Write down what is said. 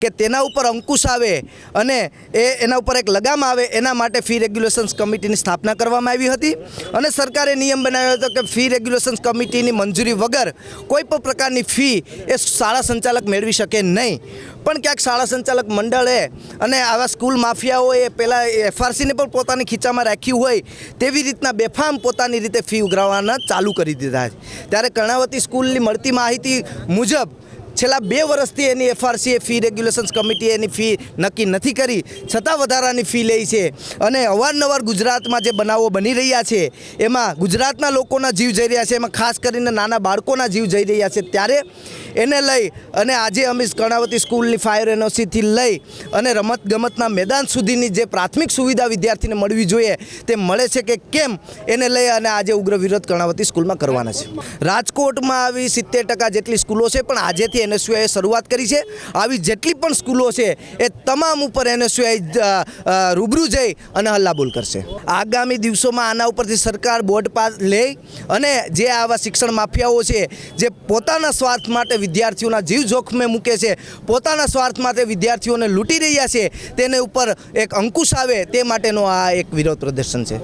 કે તેના ઉપર અંકુશ આવે અને એના ઉપર એક લગામ આવે એના માટે ફી રેગ્યુલેશન્સ કમિટીની સ્થાપના કરવામાં આવી હતી અને સરકારે નિયમ બનાવ્યો હતો કે ફી રેગ્યુલેશન્સ કમિટીની મંજૂરી વગર કોઈ પણ પ્રકારની ફી એ શાળા સંચાલક મેળવી શકે નહીં। પણ ક્યાંક શાળા સંચાલક મંડળે અને આવા સ્કૂલ માફિયાઓએ પહેલાં એફઆરસીને પણ પોતાની ખીચામાં રાખ્યું હોય તેવી રીતના બેફામ પોતાની રીતે ફી ઉઘરાવવાના ચાલુ કરી દીધા છે। ત્યારે કર્ણાવતી સ્કૂલની મળતી માહિતી મુજબ છેલ્લા 2 વર્ષથી એની એફઆરસીએ ફી રેગ્યુલેશન્સ કમિટીએ એની ફી નક્કી નથી કરી છતાં વધારાની ફી લે છે અને અવારનવાર ગુજરાતમાં જે બનાવો બની રહ્યા છે એમાં ગુજરાતના લોકોના જીવ જઈ રહ્યા છે, એમાં ખાસ કરીને નાના બાળકોના જીવ જઈ રહ્યા છે। ત્યારે એને લઈ અને આજે અમે કર્ણાવતી સ્કૂલની ફાયર એનઓસીથી લઈ અને રમતગમતના મેદાન સુધીની જે પ્રાથમિક સુવિધા વિદ્યાર્થીને મળવી જોઈએ તે મળે છે કે કેમ એને લઈ અને આજે ઉગ્ર વિરોધ કર્ણાવતી સ્કૂલમાં કરવાના છે। રાજકોટમાં આવી 70% જેટલી સ્કૂલો છે, પણ આજેથી એનએસયુઆઈએ શરૂઆત કરી છે। આવી જેટલી પણ સ્કૂલો છે એ તમામ ઉપર એનએસયુઆઈ રૂબરૂ જઈ અને હલ્લાબોલ કરશે। આગામી દિવસોમાં આના ઉપરથી સરકાર બોર્ડ પાસ લે અને જે આવા શિક્ષણ માફિયાઓ છે જે પોતાના સ્વાર્થ માટે વિદ્યાર્થીઓના જીવ જોખમે મૂકે છે, પોતાના સ્વાર્થ માટે વિદ્યાર્થીઓને લૂંટી રહ્યા છે, તેને ઉપર એક અંકુશ આવે તે માટેનો આ એક વિરોધ પ્રદર્શન છે।